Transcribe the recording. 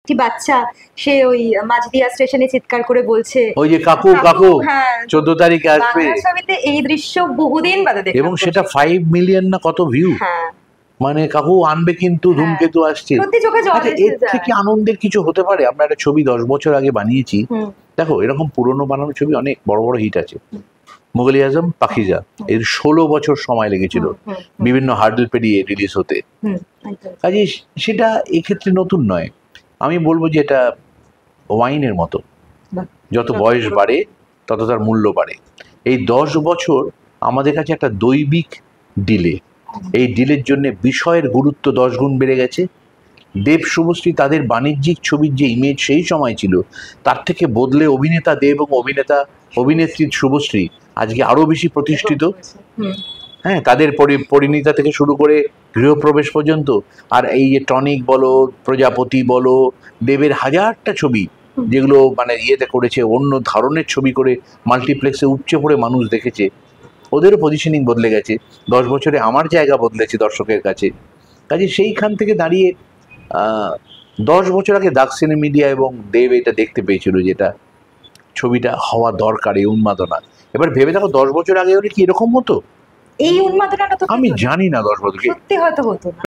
বাচ্চা সে ওই মাঝদিয়া স্টেশনে চিৎকার করে বলছে ওই যে কাকু কাকু 14 তারিখে আসবে। বাংলা ছবিতে এই দৃশ্য বহুদিন বাদে দেখলাম এবং সেটা 5 মিলিয়ন না কত ভিউ। মানে কাকু আনবে কিন্তু ধূমকেতু আসছে। এর থেকে আনন্দের কিছু হতে পারে? আমরা একটা ছবি 10 বছর আগে বানিয়েছি, দেখো এরকম পুরনো বানানো ছবি অনেক বড় বড় হিট আছে। মুঘল-ই আজম, পাখিজা এর 16 বছর সময় লেগেছিল বিভিন্ন হার্ডল পেরিয়ে রিলিজ হতে। কাজে সেটা এক্ষেত্রে নতুন নয়। আমি বলবো যে এটা ওয়াইনের মতো, যত বয়স বাড়ে তত তার মূল্য বাড়ে। এই 10 বছর আমাদের কাছে একটা দৈবিক ডিলে। এই ডিলের জন্য বিষয়ের গুরুত্ব 10 গুণ বেড়ে গেছে। দেব শুভশ্রী তাদের বাণিজ্যিক ছবির যে ইমেজ সেই সময় ছিল তার থেকে বদলে অভিনেতা দেব এবং অভিনেত্রী শুভশ্রী আজকে আরো বেশি প্রতিষ্ঠিত। হ্যাঁ, তাদের পরিণীতা থেকে শুরু করে গৃহপ্রবেশ পর্যন্ত। আর এই যে টনিক বলো, প্রজাপতি বলো, দেবের হাজারটা ছবি যেগুলো মানে ইয়েতে করেছে, অন্য ধরনের ছবি করে মাল্টিপ্লেক্সে উপচে পড়ে মানুষ দেখেছে, ওদেরও পজিশনিং বদলে গেছে। 10 বছরে আমার জায়গা বদলেছে দর্শকের কাছে। কাজে সেইখান থেকে দাঁড়িয়ে 10 বছর আগে দাগ সিনেমিডিয়া এবং দেব এটা দেখতে পেয়েছিল যেটা ছবিটা হওয়া দরকার, এই উন্মাদনা। এবার ভেবে দেখো 10 বছর আগে হলে কি এরকম হতো? এই উন্মাদনাটা তো আমি জানি না 10 বছর সত্যি হয়তো হতো না।